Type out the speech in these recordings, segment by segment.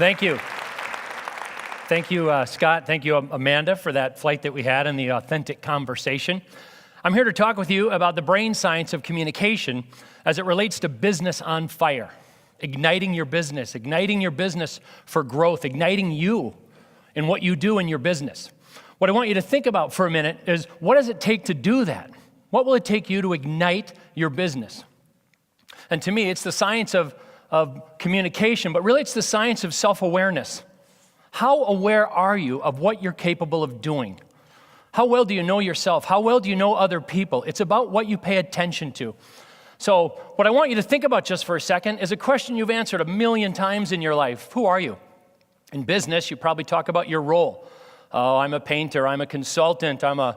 Thank you. Thank you, Scott. Thank you, Amanda, for that flight that we had and the authentic conversation. I'm here to talk with you about the brain science of communication as it relates to business on fire, igniting your business for growth, igniting you in what you do in your business. What I want you to think about for a minute is, what does it take to do that? What will it take you to ignite your business? And to me, it's the science of communication, but really it's the science of self-awareness. How aware are you of what you're capable of doing? How well do you know yourself? How well do you know other people? It's about what you pay attention to. So what I want you to think about just for a second is a question you've answered 1,000,000 times in your life. Who are you? In business, you probably talk about your role. Oh, I'm a painter, I'm a consultant, I'm a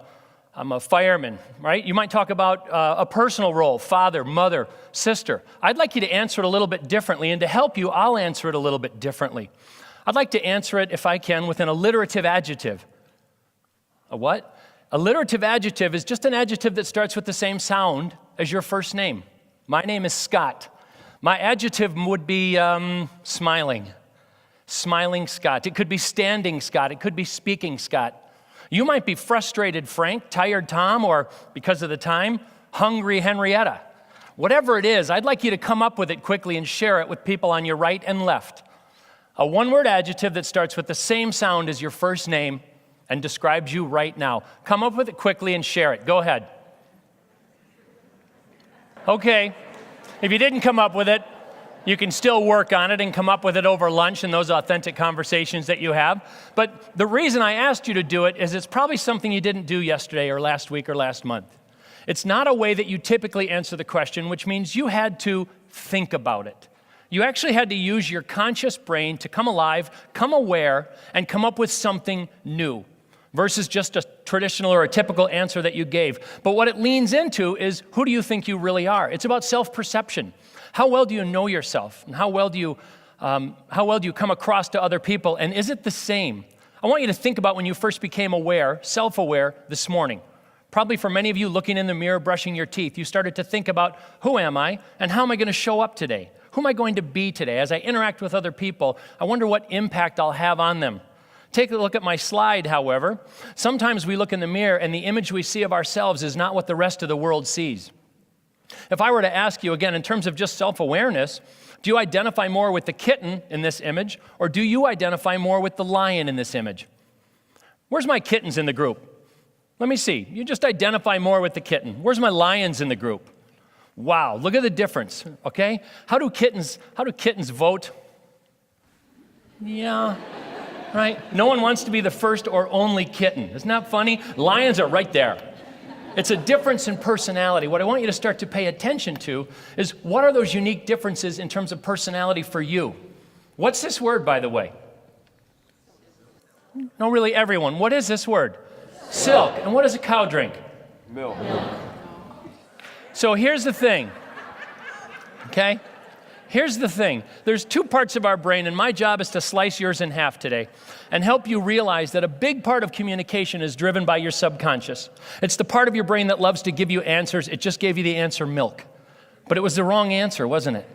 fireman, right? You might talk about a personal role, father, mother, sister. I'd like you to answer it a little bit differently, and to help you, I'll answer it a little bit differently. I'd like to answer it, if I can, with an alliterative adjective. A what? Alliterative adjective is just an adjective that starts with the same sound as your first name. My name is Scott. My adjective would be smiling. Smiling Scott. It could be standing Scott. It could be speaking Scott. You might be frustrated Frank, tired Tom, or because of the time, hungry Henrietta. Whatever it is, I'd like you to come up with it quickly and share it with people on your right and left. A one-word adjective that starts with the same sound as your first name and describes you right now. Come up with it quickly and share it. Go ahead. Okay. If you didn't come up with it, you can still work on it and come up with it over lunch in those authentic conversations that you have. But the reason I asked you to do it is it's probably something you didn't do yesterday or last week or last month. It's not a way that you typically answer the question, which means you had to think about it. You actually had to use your conscious brain to come alive, come aware, and come up with something new versus just a traditional or a typical answer that you gave. But what it leans into is, who do you think you really are? It's about self-perception. How well do you know yourself? And how well do you come across to other people? And is it the same? I want you to think about when you first became aware, self-aware this morning. Probably for many of you looking in the mirror, brushing your teeth, you started to think about, who am I and how am I going to show up today? Who am I going to be today? As I interact with other people, I wonder what impact I'll have on them. Take a look at my slide, however. Sometimes we look in the mirror and the image we see of ourselves is not what the rest of the world sees. If I were to ask you again, in terms of just self-awareness, do you identify more with the kitten in this image, or do you identify more with the lion in this image? Where's my kittens in the group? Let me see. You just identify more with the kitten. Where's my lions in the group? Wow, look at the difference, okay? How do kittens vote? Yeah, right? No one wants to be the first or only kitten. Isn't that funny? Lions are right there. It's a difference in personality. What I want you to start to pay attention to is, what are those unique differences in terms of personality for you? What's this word, by the way? No, really everyone. What is this word? Silk. And what does a cow drink? Milk. So here's the thing, okay? Here's the thing. There's two parts of our brain, and my job is to slice yours in half today and help you realize that a big part of communication is driven by your subconscious. It's the part of your brain that loves to give you answers. It just gave you the answer milk. But it was the wrong answer, wasn't it?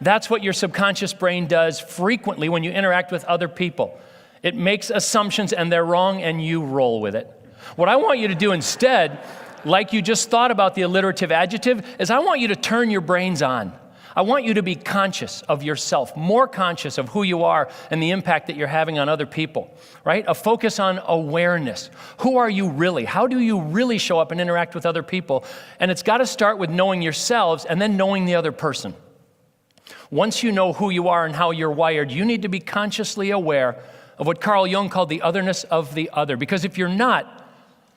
That's what your subconscious brain does frequently when you interact with other people. It makes assumptions and they're wrong and you roll with it. What I want you to do instead, like you just thought about the alliterative adjective, is I want you to turn your brains on. I want you to be conscious of yourself, more conscious of who you are and the impact that you're having on other people, right? A focus on awareness. Who are you really? How do you really show up and interact with other people? And it's got to start with knowing yourselves and then knowing the other person. Once you know who you are and how you're wired, you need to be consciously aware of what Carl Jung called the otherness of the other. Because if you're not,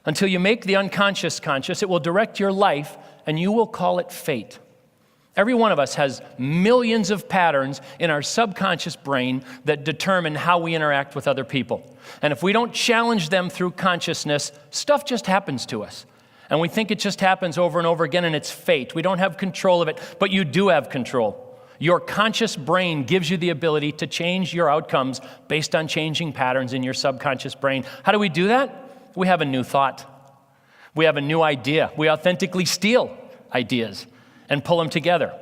until you make the unconscious conscious, it will direct your life and you will call it fate. Every one of us has millions of patterns in our subconscious brain that determine how we interact with other people. And if we don't challenge them through consciousness, stuff just happens to us. And we think it just happens over and over again and it's fate. We don't have control of it, but you do have control. Your conscious brain gives you the ability to change your outcomes based on changing patterns in your subconscious brain. How do we do that? We have a new thought. We have a new idea. We authentically steal ideas and pull them together.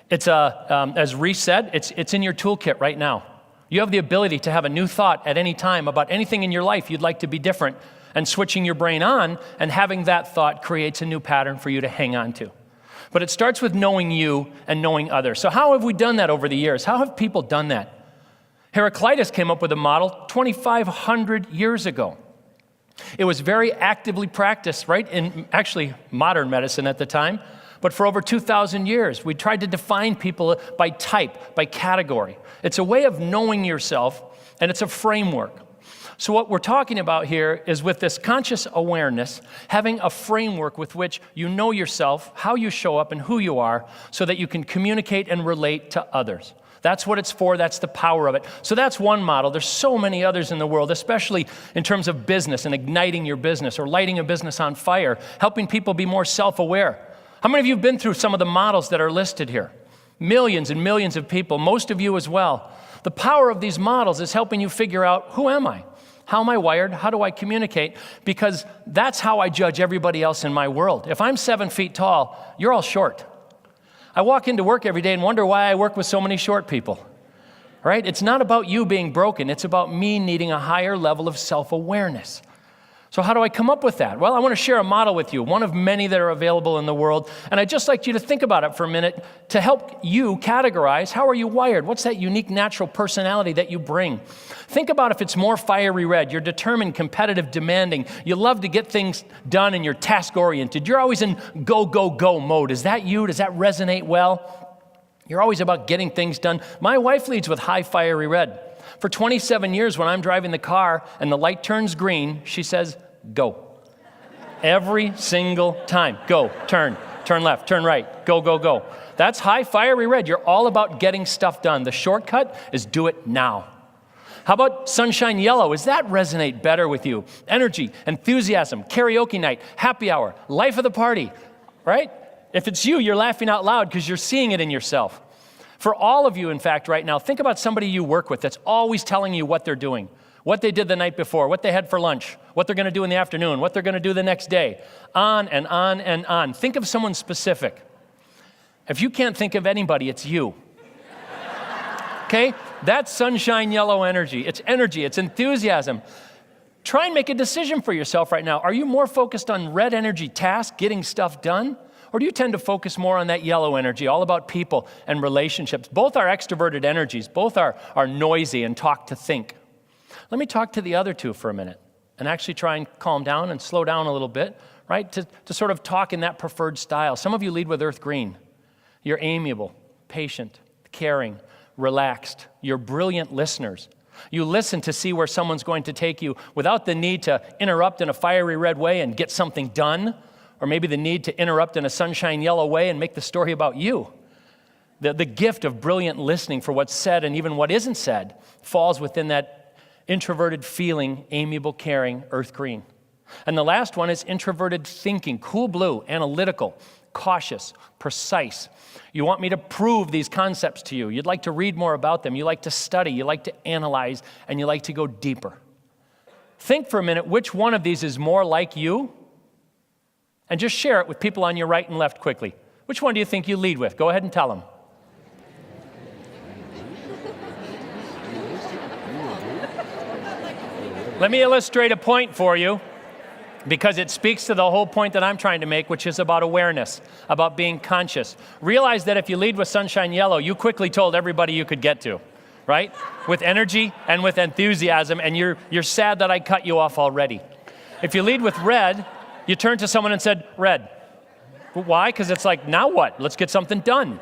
It's as Reese said, it's in your toolkit right now. You have the ability to have a new thought at any time about anything in your life you'd like to be different, and switching your brain on and having that thought creates a new pattern for you to hang on to. But it starts with knowing you and knowing others. So how have we done that over the years? How have people done that? Heraclitus came up with a model 2,500 years ago. It was very actively practiced, right, in actually modern medicine at the time, but for over 2,000 years. We tried to define people by type, by category. It's a way of knowing yourself, and it's a framework. So what we're talking about here is, with this conscious awareness, having a framework with which you know yourself, how you show up, and who you are, so that you can communicate and relate to others. That's what it's for. That's the power of it. So that's one model. There's so many others in the world, especially in terms of business and igniting your business or lighting a business on fire, helping people be more self-aware. How many of you have been through some of the models that are listed here? Millions and millions of people, most of you as well. The power of these models is helping you figure out, who am I? How am I wired? How do I communicate? Because that's how I judge everybody else in my world. If I'm 7 feet tall, you're all short. I walk into work every day and wonder why I work with so many short people, right? It's not about you being broken. It's about me needing a higher level of self-awareness. So how do I come up with that? Well, I want to share a model with you, one of many that are available in the world. And I'd just like you to think about it for a minute to help you categorize, how are you wired? What's that unique natural personality that you bring? Think about if it's more fiery red. You're determined, competitive, demanding. You love to get things done and you're task-oriented. You're always in go, go, go mode. Is that you? Does that resonate well? You're always about getting things done. My wife leads with high fiery red. For 27 years, when I'm driving the car and the light turns green, she says, go. Every single time. Go, turn left, turn right, go, go, go. That's high fiery red. You're all about getting stuff done. The shortcut is do it now. How about sunshine yellow? Does that resonate better with you? Energy, enthusiasm, karaoke night, happy hour, life of the party, right? If it's you, you're laughing out loud because you're seeing it in yourself. For all of you, in fact, right now, think about somebody you work with that's always telling you what they're doing, what they did the night before, what they had for lunch, what they're going to do in the afternoon, what they're going to do the next day, on and on and on. Think of someone specific. If you can't think of anybody, it's you. Okay? That's sunshine yellow energy. It's enthusiasm. Try and make a decision for yourself right now. Are you more focused on red energy task, getting stuff done? Or do you tend to focus more on that yellow energy, all about people and relationships? Both are extroverted energies. Both are noisy and talk to think. Let me talk to the other two for a minute and actually try and calm down and slow down a little bit, right? To sort of talk in that preferred style. Some of you lead with earth green. You're amiable, patient, caring, relaxed. You're brilliant listeners. You listen to see where someone's going to take you without the need to interrupt in a fiery red way and get something done, or maybe the need to interrupt in a sunshine yellow way and make the story about you. The gift of brilliant listening for what's said and even what isn't said falls within that introverted feeling, amiable, caring, earth green. And the last one is introverted thinking, cool blue, analytical, cautious, precise. You want me to prove these concepts to you. You'd like to read more about them. You like to study. You like to analyze. And you like to go deeper. Think for a minute which one of these is more like you. And just share it with people on your right and left quickly. Which one do you think you lead with? Go ahead and tell them. Let me illustrate a point for you, because it speaks to the whole point that I'm trying to make, which is about awareness, about being conscious. Realize that if you lead with sunshine yellow, you quickly told everybody you could get to, right? With energy and with enthusiasm, and you're sad that I cut you off already. If you lead with red, you turned to someone and said, red. Why? Because it's like, now what? Let's get something done.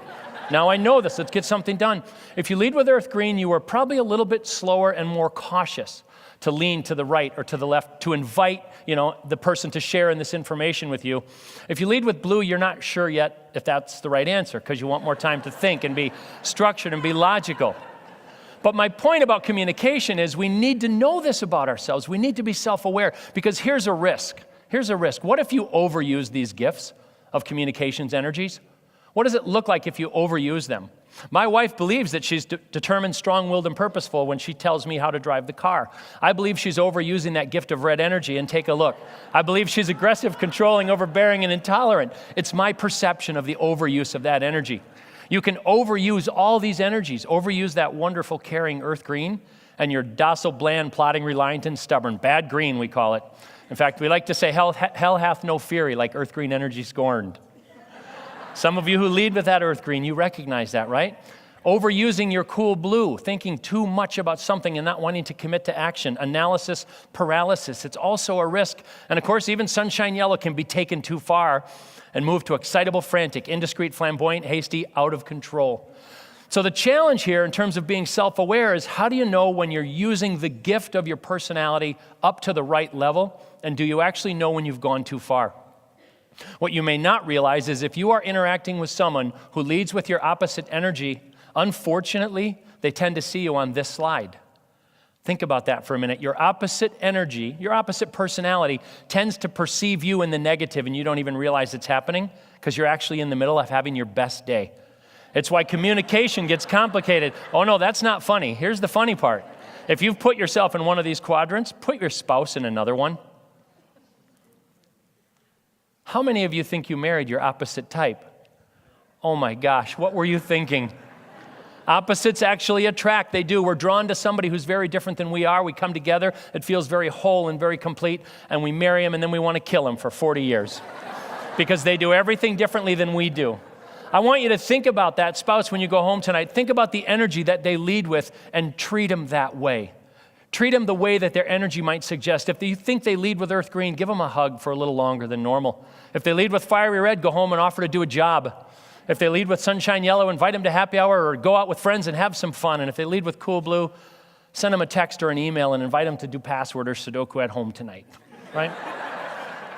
Now I know this, let's get something done. If you lead with earth green, you are probably a little bit slower and more cautious to lean to the right or to the left, to invite, the person to share in this information with you. If you lead with blue, you're not sure yet if that's the right answer because you want more time to think and be structured and be logical. But my point about communication is we need to know this about ourselves. We need to be self-aware, because here's a risk. Here's a risk. What if you overuse these gifts of communications energies? What does it look like if you overuse them? My wife believes that she's determined, strong-willed, and purposeful when she tells me how to drive the car. I believe she's overusing that gift of red energy, and take a look. I believe she's aggressive, controlling, overbearing, and intolerant. It's my perception of the overuse of that energy. You can overuse all these energies, overuse that wonderful, caring earth green, and you're docile, bland, plodding, reliant, and stubborn. Bad green, we call it. In fact, we like to say, hell hath no fury, like earth green energy scorned. Some of you who lead with that earth green, you recognize that, right? Overusing your cool blue, thinking too much about something and not wanting to commit to action. Analysis paralysis, it's also a risk. And of course, even sunshine yellow can be taken too far and moved to excitable, frantic, indiscreet, flamboyant, hasty, out of control. So the challenge here in terms of being self-aware is, how do you know when you're using the gift of your personality up to the right level? And do you actually know when you've gone too far? What you may not realize is if you are interacting with someone who leads with your opposite energy, unfortunately, they tend to see you on this slide. Think about that for a minute. Your opposite energy, your opposite personality tends to perceive you in the negative, and you don't even realize it's happening because you're actually in the middle of having your best day. It's why communication gets complicated. Oh no, that's not funny. Here's the funny part. If you've put yourself in one of these quadrants, put your spouse in another one. How many of you think you married your opposite type? Oh my gosh, what were you thinking? Opposites actually attract. They do. We're drawn to somebody who's very different than we are. We come together. It feels very whole and very complete. And we marry them, and then we want to kill them for 40 years because they do everything differently than we do. I want you to think about that spouse when you go home tonight. Think about the energy that they lead with and treat them that way. Treat them the way that their energy might suggest. If you think they lead with earth green, give them a hug for a little longer than normal. If they lead with fiery red, go home and offer to do a job. If they lead with sunshine yellow, invite them to happy hour or go out with friends and have some fun. And if they lead with cool blue, send them a text or an email and invite them to do password or Sudoku at home tonight, right?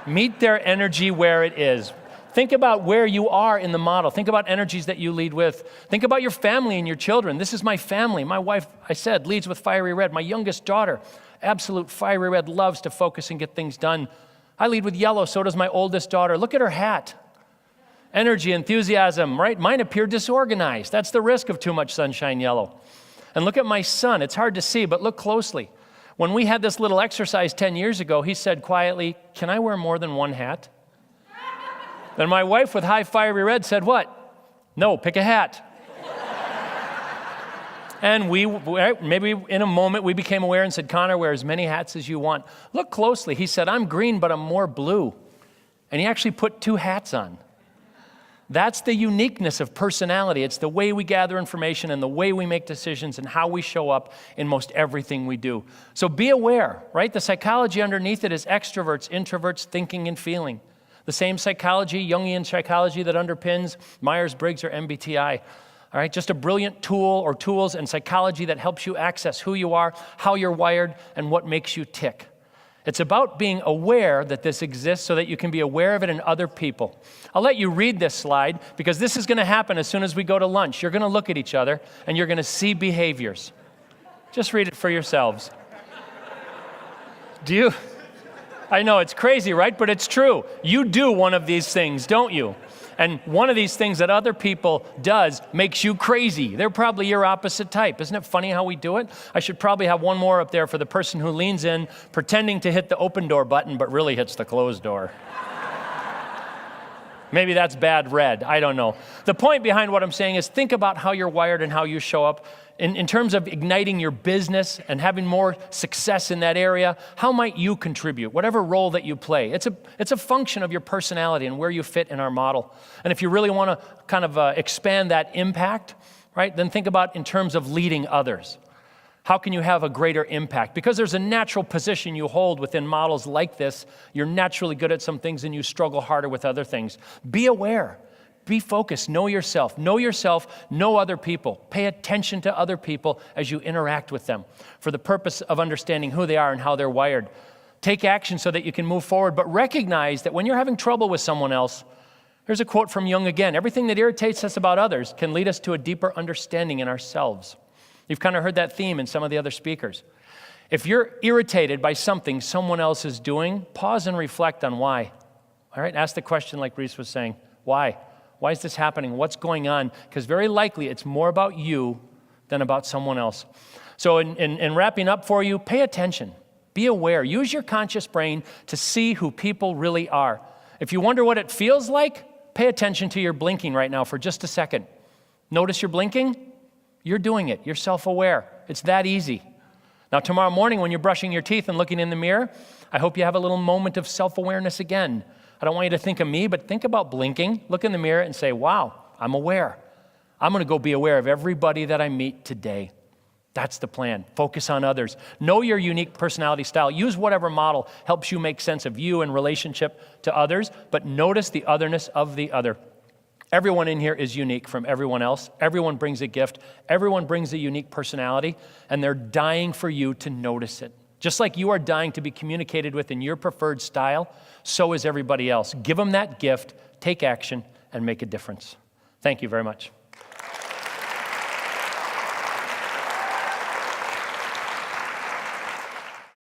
Meet their energy where it is. Think about where you are in the model. Think about energies that you lead with. Think about your family and your children. This is my family. My wife, I said, leads with fiery red. My youngest daughter, absolute fiery red, loves to focus and get things done. I lead with yellow, so does my oldest daughter. Look at her hat. Energy, enthusiasm, right? Mine appear disorganized. That's the risk of too much sunshine yellow. And look at my son. It's hard to see, but look closely. When we had this little exercise 10 years ago, he said quietly, "Can I wear more than one hat?" Then my wife with high fiery red said what? "No, pick a hat." And maybe in a moment we became aware and said, "Connor, wear as many hats as you want." Look closely. He said, "I'm green, but I'm more blue." And he actually put 2 hats on. That's the uniqueness of personality. It's the way we gather information and the way we make decisions and how we show up in most everything we do. So be aware, right? The psychology underneath it is extroverts, introverts, thinking and feeling. The same psychology, Jungian psychology, that underpins Myers-Briggs or MBTI. All right, just a brilliant tool or tools and psychology that helps you access who you are, how you're wired, and what makes you tick. It's about being aware that this exists so that you can be aware of it in other people. I'll let you read this slide because this is going to happen as soon as we go to lunch. You're going to look at each other and you're going to see behaviors. Just read it for yourselves. I know it's crazy, right? But it's true. You do one of these things, don't you? And one of these things that other people does makes you crazy. They're probably your opposite type. Isn't it funny how we do it? I should probably have one more up there for the person who leans in, pretending to hit the open door button, but really hits the closed door. Maybe that's bad red. I don't know. The point behind what I'm saying is think about how you're wired and how you show up. In terms of igniting your business and having more success in that area, how might you contribute? Whatever role that you play. It's a function of your personality and where you fit in our model. And if you really want to kind of expand that impact, right, then think about in terms of leading others. How can you have a greater impact? Because there's a natural position you hold within models like this. You're naturally good at some things and you struggle harder with other things. Be aware. Be focused. Know yourself. Know yourself. Know other people. Pay attention to other people as you interact with them for the purpose of understanding who they are and how they're wired. Take action so that you can move forward, but recognize that when you're having trouble with someone else, here's a quote from Jung again, everything that irritates us about others can lead us to a deeper understanding in ourselves. You've kind of heard that theme in some of the other speakers. If you're irritated by something someone else is doing, pause and reflect on why. All right, ask the question like Reese was saying, why? Why is this happening? What's going on? Because very likely it's more about you than about someone else. So in wrapping up for you, pay attention. Be aware. Use your conscious brain to see who people really are. If you wonder what it feels like, pay attention to your blinking right now for just a second. Notice you're blinking? You're doing it. You're self-aware. It's that easy. Now, tomorrow morning when you're brushing your teeth and looking in the mirror, I hope you have a little moment of self-awareness again. I don't want you to think of me, but think about blinking. Look in the mirror and say, wow, I'm aware. I'm going to go be aware of everybody that I meet today. That's the plan. Focus on others. Know your unique personality style. Use whatever model helps you make sense of you in relationship to others, but notice the otherness of the other. Everyone in here is unique from everyone else. Everyone brings a gift. Everyone brings a unique personality, and they're dying for you to notice it. Just like you are dying to be communicated with in your preferred style, so is everybody else. Give them that gift, take action, and make a difference. Thank you very much.